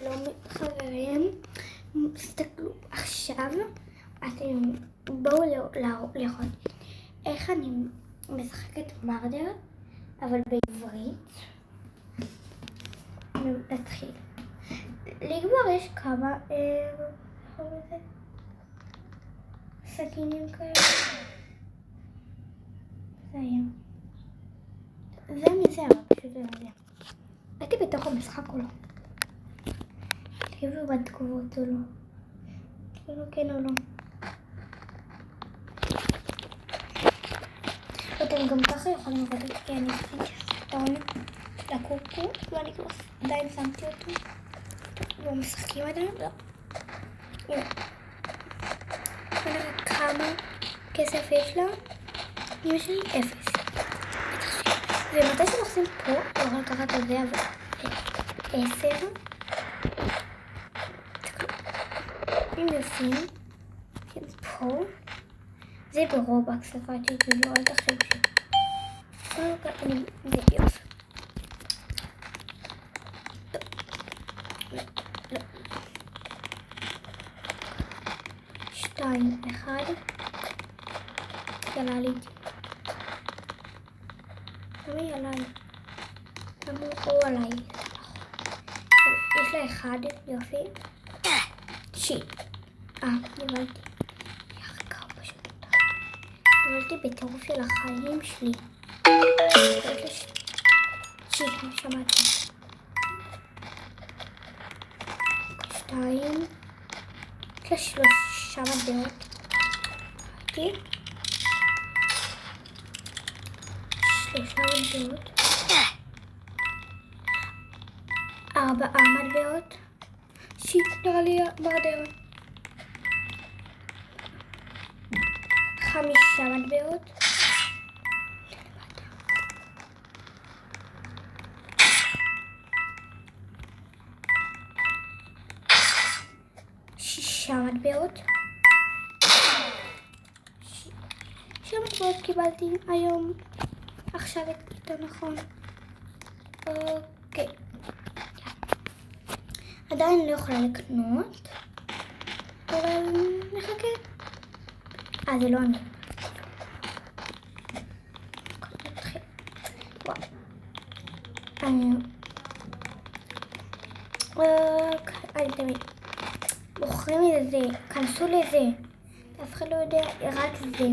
שלום חברים, תסתכלו עכשיו, אתם בואו לראות איך אני משחקת מרדר, אבל בעברית. נתחיל. לי כבר יש כמה סכינים כאלה. זה היה. זה מזה, אבל פשוט זה מזה. הייתי בתוך המשחק או לא? תגידו בתגובות או לא. כאילו כן או לא. אתם גם ככה יכולים לבדוק כי אני עשיתי סרטון לקוקו ואני כבר עדיין שמתי אותו. לא משחקים עדיין? לא. הנה. בוא נראה כמה כסף יש לה. אמא שלי 0. ומתי שלוחצים פה, לא יכול לקחת את זה, אבל 10. אם יוצאים, פה, זה ברובקס, ספרתי כאילו, אל תחשבו אני יופי. לא. 2, 1. יאללה לי. למה יאללה לי? למה הוא עליי? יש לה 1, יופי. שיט. נבלתי. יחקר פשוט. נבלתי בטירוף של החיים שלי. שיט, שמעתי. 2. יש לה 3 מטבעות. ראיתי. 3 מטבעות. 4 מטבעות. שיט, נראה לי מרדר. 5 מטבעות. 6 מטבעות. 6 מטבעות קיבלתי היום. עכשיו יותר נכון. אוקיי. עדיין לא יכולה לקנות. אבל נחכה. זה לא אני. אני תמיד בוחרים את זה, כנסו לזה, אף אחד לא יודע, רק זה,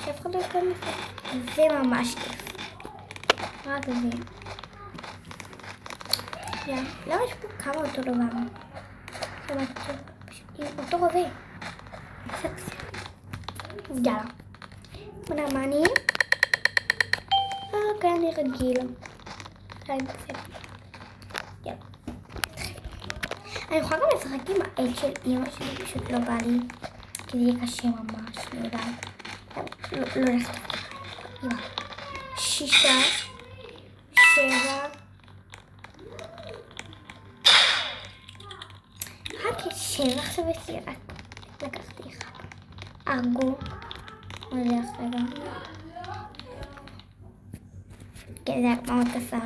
שאף אחד לא יכנס, זה ממש כיף, רק זה. למה יש פה כמה אותו דבר? עם אותו רובה. יאללה. בוא נראה מה אני? אוקיי, אני רגיל. יאללה. אני יכולה גם לשחק עם העט של אמא שלי, פשוט לא בא לי. כי זה יהיה קשה ממש, אני יודעת. לא הולכת. אמא. 6, 7. רק 7 עכשיו יש לי רק. לקחתי 1. ארגו. הולך רגע. כן, זה היה מאוד קצר.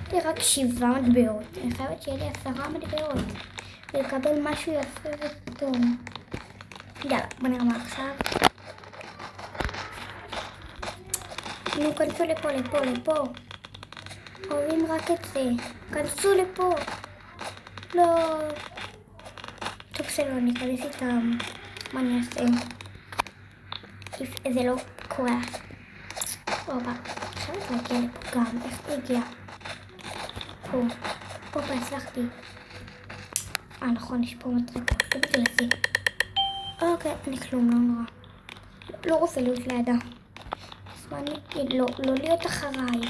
יש לי רק 7 מטבעות. אני חייבת שיהיה לי 10 מטבעות. ולקבל משהו יפה וטוב. יאללה, בוא נראה מה עכשיו. נו, כנסו לפה, לפה, לפה. אוהבים רק את זה. כנסו לפה. לא. טוב שלא, אני אכנס איתם. מה אני אעשה? זה לא קורה. אופה, חייבת להגיע לפה גם. איך זה הגיע? פה. אופה, הצלחתי. נכון, יש פה מטריקה. זה בגלל זה. אוקיי, אני כלום, לא נורא. לא רוצה להיות לידה. לא להיות אחריי.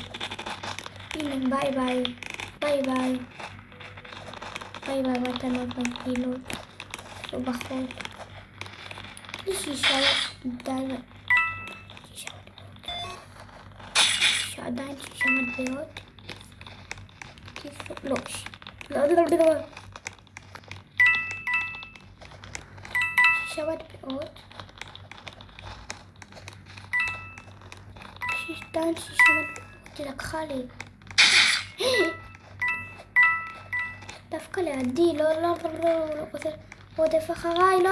הנה, ביי ביי. ביי ביי. ביי ביי, מתנות מגבילות. לא בחוד. יש 6 די. עדיין 6 מטבעות. לא. לא. 6 מטבעות. 6 מטבעות. היא לקחה לי. דווקא לידי, לא, רוצה רודף אחריי, לא.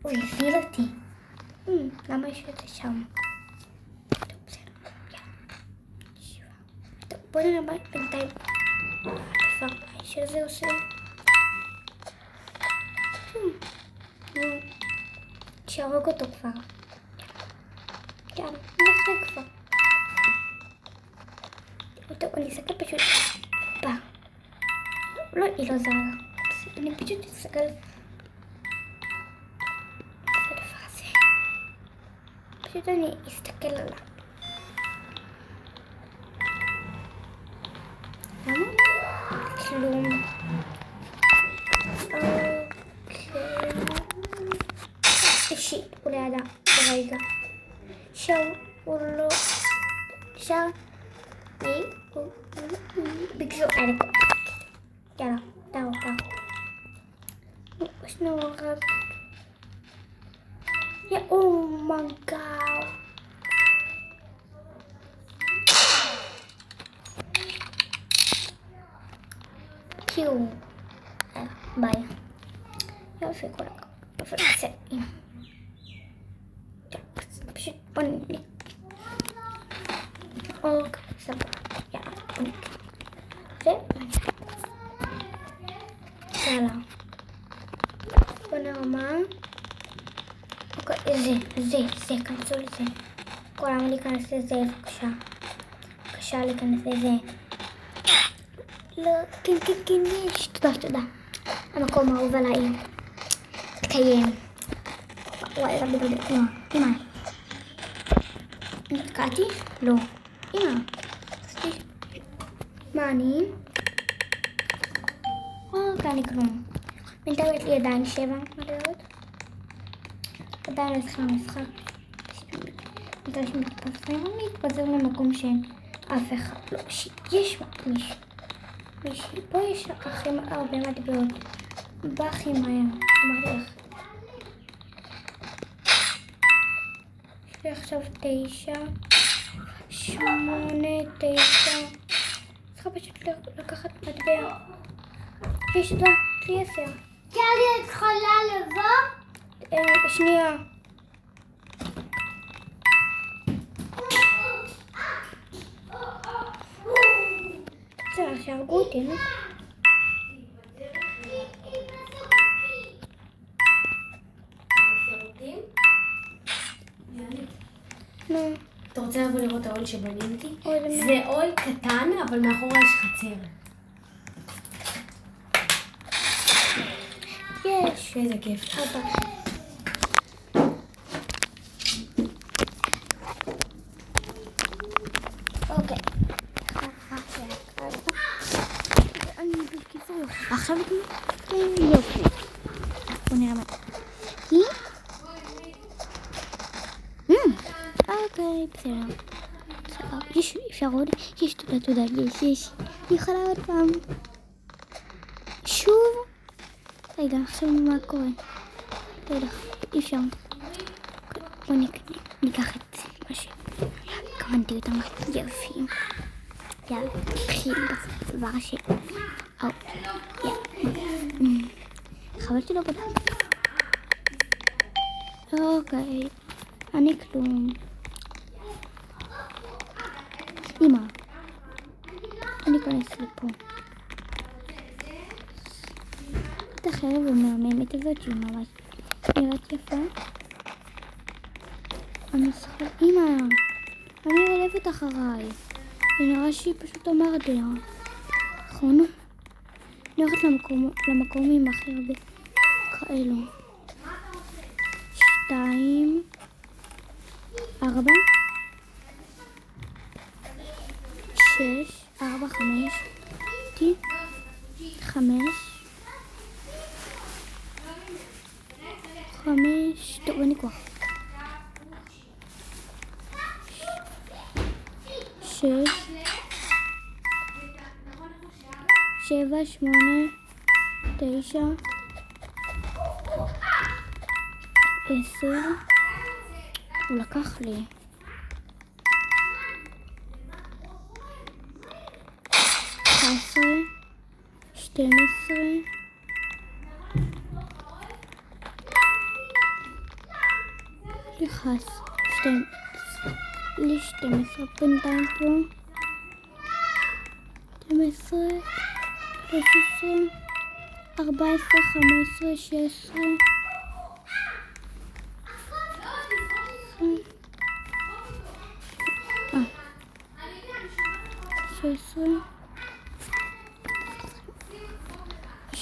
אוי, הפעיל אותי. למה יש את זה שם? טוב, בסדר. טוב, בוא נראה בינתיים. שזה עושה. שירוג אותו כבר. יאללה, נלך כבר. טוב, אני אסתכל פשוט. לא, היא לא זרה. אני פשוט אסתכל. זה דבר הזה. פשוט אני אסתכל עליו. למה? כלום. אישי, הוא לידה. רגע. הוא לא... בגזור אלה. יאללה, דאו. שנו רק... אומייגאד. קיו. ביי. יופי כל הכבוד. יופי, זה. פשוט בוא נלך. אוקיי, סבבה. יאללה, בוא נלך. יאללה. בוא נרמה. אוקיי, זה, כנסו לזה. כולם להיכנס לזה, בבקשה. בבקשה להיכנס לזה. לא, כן, יש. תודה. המקום האהוב עליי. תקיים. וואי, לא, אמא. נתקעתי? לא. אמא. מה אני? אני כלום. בינתיים יש לי עדיין 7 מדעות. עדיין התחיל המשחק. בגלל שמתפזר, אני אתפזר למקום שאין אף אחד. לא, יש מישהי. פה יש הכי הרבה מטבעות. בא הכי מהר. אמרתי לך. יש לי עכשיו 9, 8, 9. צריכה פשוט לקחת מטבע. יש לה, לי 10. קרי, את יכולה לבוא? שנייה. בסדר, שהרגו אותי, נו. נו. אתה רוצה לבוא לראות האוהל שבניתי? אוהל מה? זה אוהל קטן, אבל מאחורה יש חצר. יש. איזה כיף. אבא. אוקיי. אני בקיצור יופי. עכשיו יופי. בוא נראה מה. היא? אוקיי, בסדר. יש, אפשר עוד? יש, תודה, יש. אני יכולה עוד פעם. שוב? רגע, עכשיו מה קורה? לא יודע, אי אפשר. בוא ניקח את מה שקמנתי אותם יפי. יאללה, נתחיל בדבר ש... חבל שלא בדק. אוקיי, אני כלום. אמא, אני אכנס לפה. את החרב המהממת הזאת שהיא ממש נראית יפה. המשחק... אמא, אני רודפת אחריי. היא נראה שהיא פשוט אמרת לה. נכון? אני הולכת למקום עם הכי הרבה כאלו. 2, 4, 6, 4, 5, 5, טוב, אין לי כוח. 6, 7, 8, 9, 10. הוא לקח לי. 11, 12. נכנס 12 בינתיים פה. 12, 13, 14, 15, 16.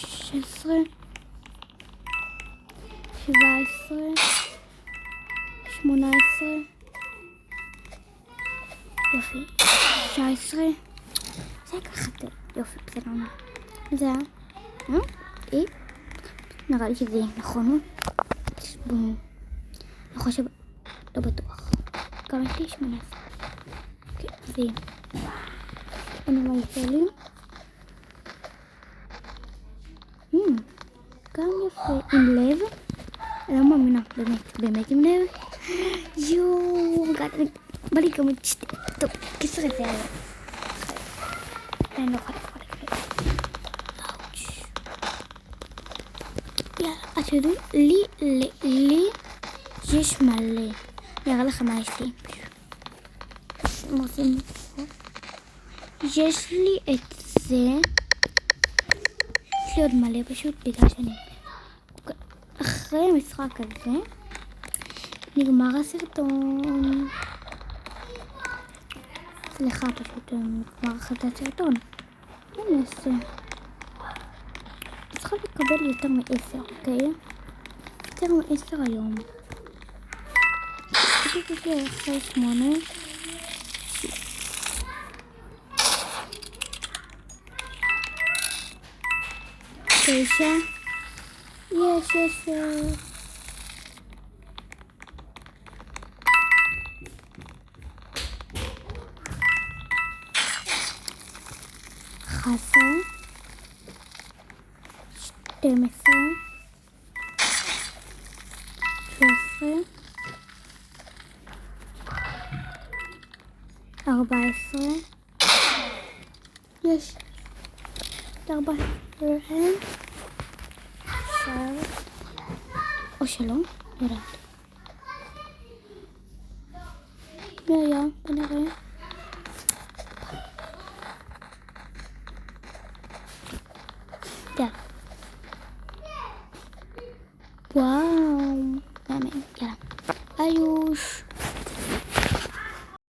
16, 17, 18, יופי, 19, זה ככה, יופי, בסדר, זה היה, נראה לי שזה נכון, אני חושב, לא בטוח, גם יש לי 18, כן, זה יהיה. אני מה יפה לי. גם יפה, עם לב. אני לא מאמינה, באמת עם לב. יואו, בא לי גם את שתי. טוב, קיצר את זה היה. אני לא יכולה לקבל. אאוץ'. יאללה, את יודעים, לי יש מלא. אני אראה לכם מה יש לי. יש לי את זה, יש לי עוד מלא פשוט בגלל שאני אחרי המשחק הזה נגמר הסרטון. סליחה, פשוט נגמר אחרי הסרטון. אני אעשה צריכה לקבל יותר מ10, אוקיי? יותר מ10 היום. פשוט יש לי אחרי 8 9, יש 10. חסר 12, 13, 14, יש 14. או שלא, יודעת. בוא נראה.